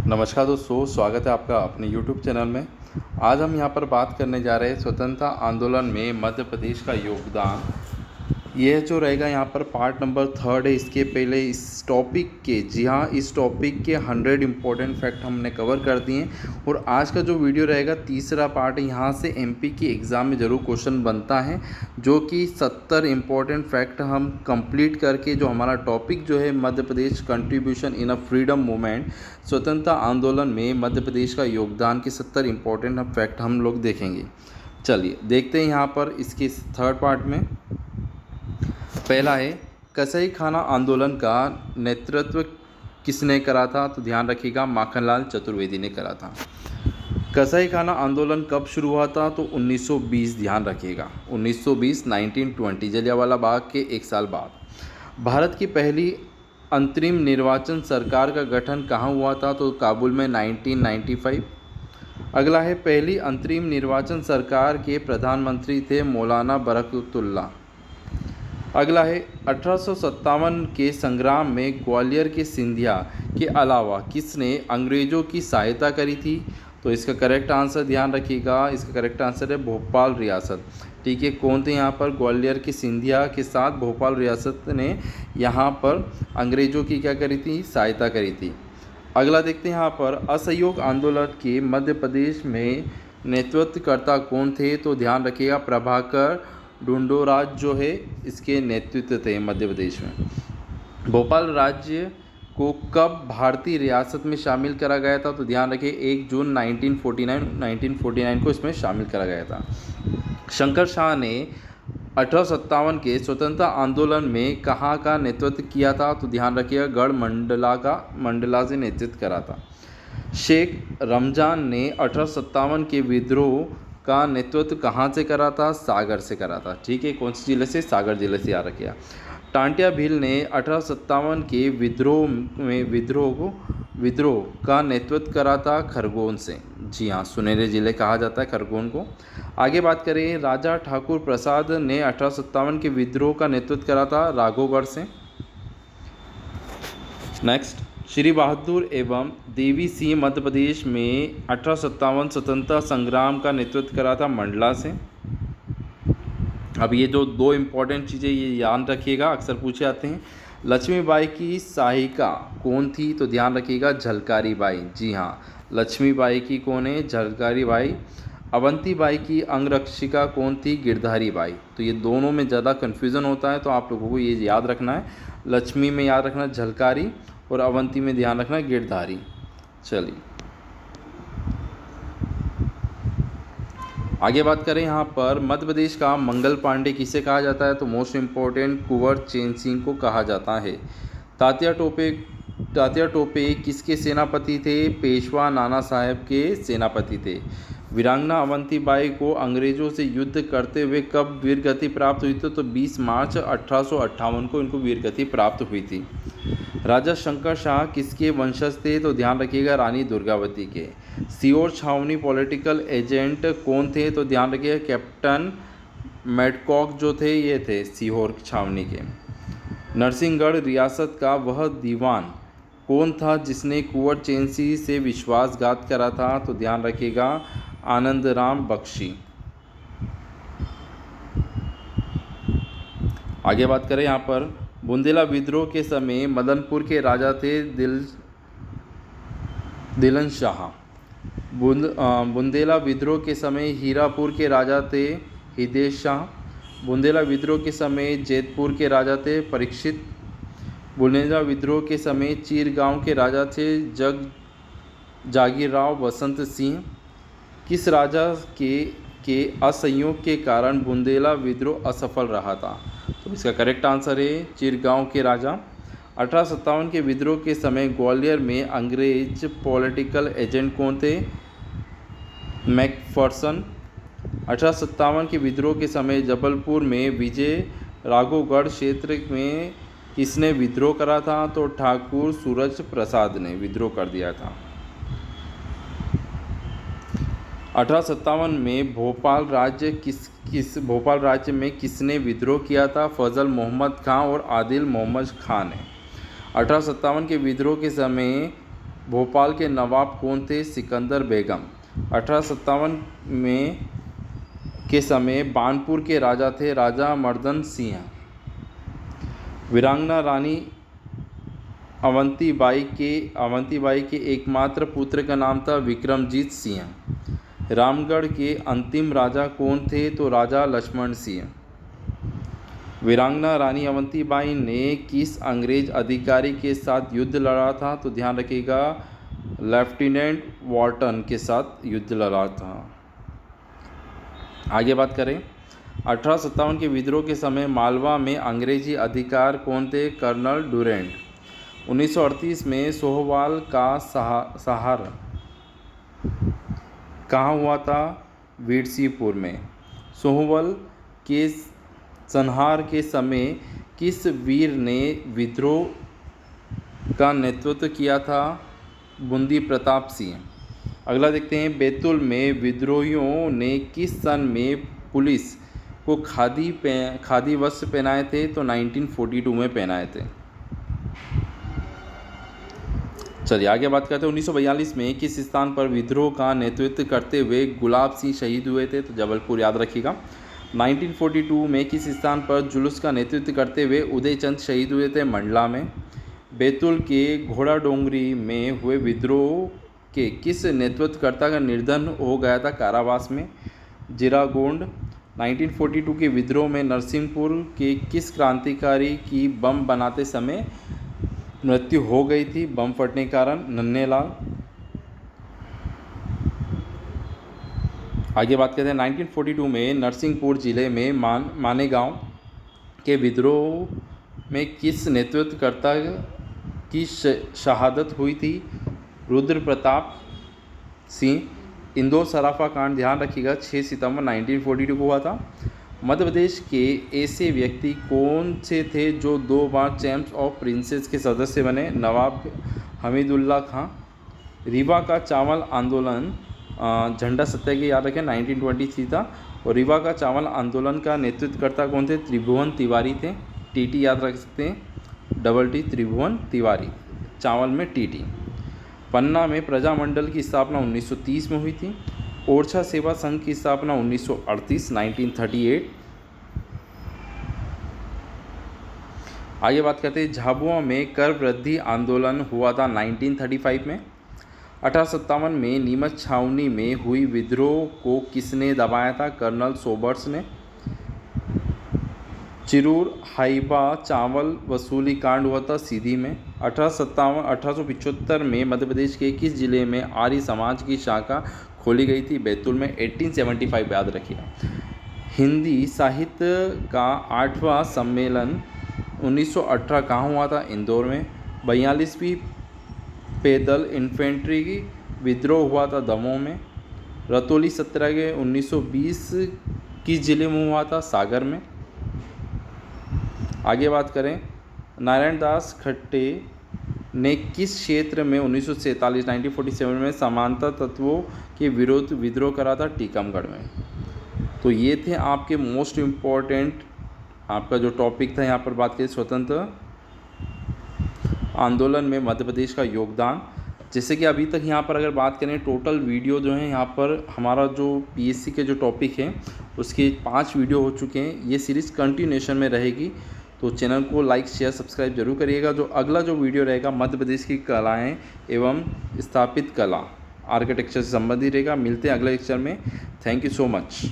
नमस्कार दोस्तों, स्वागत है आपका अपने YouTube चैनल में। आज हम यहाँ पर बात करने जा रहे हैं स्वतंत्रता आंदोलन में मध्य प्रदेश का योगदान। यह जो रहेगा यहाँ पर पार्ट नंबर 3 है। इसके पहले इस टॉपिक के इस टॉपिक के 100 इम्पोर्टेंट फैक्ट हमने कवर कर दिए हैं और आज का जो वीडियो रहेगा तीसरा पार्ट। यहाँ से MP की एग्ज़ाम में ज़रूर क्वेश्चन बनता है, जो कि 70 इम्पोर्टेंट फैक्ट हम कंप्लीट करके जो हमारा टॉपिक जो है Madhya Pradesh contribution in a freedom movement, स्वतंत्रता आंदोलन में मध्य प्रदेश का योगदान के 70 इम्पोर्टेंट फैक्ट हम लोग देखेंगे। चलिए देखते हैं यहाँ पर इसके थर्ड पार्ट में। पहला है, कसाई खाना आंदोलन का नेतृत्व किसने करा था? तो ध्यान रखिएगा, माखनलाल चतुर्वेदी ने करा था। कसाई खाना आंदोलन कब शुरू हुआ था? तो 1920। ध्यान रखिएगा 1920, 1920, जलियांवाला बाग के एक साल बाद। भारत की पहली अंतरिम निर्वाचन सरकार का गठन कहाँ हुआ था? तो काबुल में 1995। अगला है, पहली अंतरिम निर्वाचन सरकार के प्रधानमंत्री थे मौलाना बरकतुल्लाह। अगला है, 1857 के संग्राम में ग्वालियर के सिंधिया के अलावा किसने अंग्रेज़ों की सहायता करी थी? तो इसका करेक्ट आंसर ध्यान रखिएगा, इसका करेक्ट आंसर है भोपाल रियासत। ठीक है, कौन थे यहाँ पर? ग्वालियर के सिंधिया के साथ भोपाल रियासत ने यहाँ पर अंग्रेज़ों की क्या करी थी? सहायता करी थी। अगला देखते हैं यहाँ पर, असहयोग आंदोलन के मध्य प्रदेश में नेतृत्वकर्ता कौन थे? तो ध्यान रखिएगा, प्रभाकर ढूंढोराज जो है इसके नेतृत्व थे मध्य प्रदेश में। भोपाल राज्य को कब भारतीय रियासत में शामिल करा गया था? तो ध्यान रखिए 1 जून 1949 को इसमें शामिल करा गया था। शंकर शाह ने 1857 के स्वतंत्रता आंदोलन में कहाँ का नेतृत्व किया था? तो ध्यान रखिएगा मंडला से नेतृत्व करा था। शेख रमजान ने 1857 के विद्रोह का नेतृत्व कहाँ से करा था? सागर से करा था। ठीक है, कौन से जिले से? सागर जिले से याद रखिएगा। टांटिया भील ने 1857 के विद्रोह का नेतृत्व करा था खरगोन से। जी हाँ, सुनहरे जिले कहा जाता है खरगोन को। आगे बात करें, राजा ठाकुर प्रसाद ने 1857 के विद्रोह का नेतृत्व करा था राघवगढ़ से। नेक्स्ट, श्री बहादुर एवं देवी सिंह मध्य प्रदेश में 1857 स्वतंत्रता संग्राम का नेतृत्व करा था मंडला से। अब ये जो दो इम्पोर्टेंट चीज़ें ये याद रखिएगा, अक्सर पूछे जाते हैं। लक्ष्मीबाई की सहायिका कौन थी? तो ध्यान रखिएगा झलकारी बाई। जी हाँ, लक्ष्मीबाई की कौन है? झलकारी बाई। अवंतीबाई की अंगरक्षिका कौन थी? गिरधारी बाई। तो ये दोनों में ज़्यादा कन्फ्यूज़न होता है, तो आप लोगों को ये याद रखना है। लक्ष्मी में याद रखना झलकारी और अवंती में ध्यान रखना गिरधारी। चलिए आगे बात करें, यहाँ पर मध्य प्रदेश का मंगल पांडे किसे कहा जाता है? तो मोस्ट इम्पोर्टेंट कुंवर चैन सिंह को कहा जाता है। तात्या टोपे किसके सेनापति थे? पेशवा नाना साहेब के सेनापति थे। वीरांगना अवंतीबाई को अंग्रेज़ों से युद्ध करते हुए कब वीरगति प्राप्त हुई थी? तो 20 मार्च 1858 को इनको वीरगति प्राप्त हुई थी। राजा शंकर शाह किसके वंशज थे? तो ध्यान रखिएगा रानी दुर्गावती के। सीहोर छावनी पॉलिटिकल एजेंट कौन थे? तो ध्यान रखिएगा कैप्टन मैडकॉक जो थे ये थे सीहोर छावनी के। नरसिंहगढ़ रियासत का वह दीवान कौन था जिसने कुंवर चैन सिंह से विश्वासघात करा था? तो ध्यान रखिएगा आनंदराम बख्शी। आगे बात करें, यहाँ पर बुंदेला विद्रोह के समय मदनपुर के राजा थे दिलन शाह। बुंदेला विद्रोह के समय हीरापुर के राजा थे हिदेश शाह। बुंदेला विद्रोह के समय जैतपुर के राजा थे परीक्षित। बुंदेला विद्रोह के समय चीरगांव के राजा थे जागीरराव वसंत सिंह। किस राजा के असहयोग के कारण बुंदेला विद्रोह असफल रहा था? तो इसका करेक्ट आंसर है चीरगांव के राजा। 1857 के विद्रोह के समय ग्वालियर में अंग्रेज पॉलिटिकल एजेंट कौन थे? मैकफर्सन। 1857 के विद्रोह के समय जबलपुर में विजय राघवगढ़ क्षेत्र में किसने विद्रोह करा था? तो ठाकुर सूरज प्रसाद ने विद्रोह कर दिया था। 1857 में भोपाल राज्य में किसने विद्रोह किया था? फजल मोहम्मद खां और आदिल मोहम्मद खां ने। 1857 के विद्रोह के समय भोपाल के नवाब कौन थे? सिकंदर बेगम। 1857 में के समय बानपुर के राजा थे राजा मर्दन सिंह। वीरांगना रानी अवंतीबाई के एकमात्र पुत्र का नाम था विक्रमजीत सिंह। रामगढ़ के अंतिम राजा कौन थे? तो राजा लक्ष्मण सिंह। वीरांगना रानी अवंतीबाई ने किस अंग्रेज अधिकारी के साथ युद्ध लड़ा था? तो ध्यान रखिएगा, लेफ्टिनेंट वॉर्टन के साथ युद्ध लड़ा था। आगे बात करें, 1857 के विद्रोह के समय मालवा में अंग्रेजी अधिकार कौन थे? कर्नल डुरेंट। 1938 में सोहवाल का सहार कहाँ हुआ था? वीरसीपुर में। सोहवाल के संहार के समय किस वीर ने विद्रोह का नेतृत्व किया था? बूंदी प्रताप सिंह। अगला देखते हैं, बैतूल में विद्रोहियों ने किस सन में पुलिस को खादी वस्त्र पहनाए थे? तो 1942 में पहनाए थे। चलिए आगे बात करते हैं, 1942 में किस स्थान पर विद्रोह का नेतृत्व करते हुए गुलाब सिंह शहीद हुए थे? तो जबलपुर, याद रखिएगा। 1942 में किस स्थान पर जुलूस का नेतृत्व करते हुए उदय चंद शहीद हुए थे? मंडला में। बैतूल के घोड़ा डोंगरी में हुए विद्रोह के किस नेतृत्वकर्ता का निर्धन हो गया था? कारावास में। जीरागोंड। 1942 के विद्रोह में नरसिंहपुर के किस क्रांतिकारी की बम बनाते समय मृत्यु हो गई थी बम फटने के कारण? नन्हेलाल। आगे बात करते हैं, 1942 में नरसिंहपुर जिले में मानेगांव के विद्रोह में किस नेतृत्वकर्ता की शहादत हुई थी? रुद्र प्रताप सिंह। इंदौर सराफा कांड, ध्यान रखिएगा, 6 सितंबर 1942 को हुआ था। मध्य प्रदेश के ऐसे व्यक्ति कौन से थे जो 2 बार चैम्प्स ऑफ प्रिंसेस के सदस्य बने? नवाब हमीदुल्ला खां। रीवा का चावल आंदोलन झंडा सत्याग्रह, याद रखें, 1923 था। और रीवा का चावल आंदोलन का नेतृत्वकर्ता कौन थे? त्रिभुवन तिवारी थे। टीटी याद रख सकते हैं, डबल टी, त्रिभुवन तिवारी, चावल में टीटी। पन्ना में प्रजामंडल की स्थापना 1930 में हुई थी। ओरछा सेवा संघ की स्थापना 1938, 1938। आगे बात करते हैं, झाबुआ में कर वृद्धि आंदोलन हुआ था 1935 में। 1857 में नीमच छावनी में हुई विद्रोह को किसने दबाया था? कर्नल सोबर्स ने। चिरूर हाइबा चावल वसूली कांड हुआ था सीधी में। 1875 में मध्य प्रदेश के किस जिले में आर्य समाज की शाखा खोली गई थी? बैतूल में। 1875, याद रखिएगा। हिंदी साहित्य का 8वां सम्मेलन 1918 कहाँ हुआ था? इंदौर में। 42वीं पैदल इन्फेंट्री विद्रोह हुआ था दमोह में। रतौली सत्याग्रह 1920 किस जिले में हुआ था? सागर में। आगे बात करें, नारायण दास खट्टे ने किस क्षेत्र में 1947 में समानता तत्वों के विरोध विद्रोह करा था? टीकमगढ़ में। तो ये थे आपके मोस्ट इम्पॉर्टेंट, आपका जो टॉपिक था यहाँ पर बात करें स्वतंत्र आंदोलन में मध्य प्रदेश का योगदान। जैसे कि अभी तक यहाँ पर अगर बात करें, टोटल वीडियो जो है यहाँ पर हमारा जो पीएससी के जो टॉपिक हैं उसके 5 वीडियो हो चुके हैं। ये सीरीज़ कंटिन्यूएशन में रहेगी, तो चैनल को लाइक शेयर सब्सक्राइब जरूर करिएगा। जो अगला जो वीडियो रहेगा मध्य प्रदेश की कलाएं एवं स्थापित कला, आर्किटेक्चर से संबंधित रहेगा। मिलते हैं अगले लेक्चर में। Thank you so much.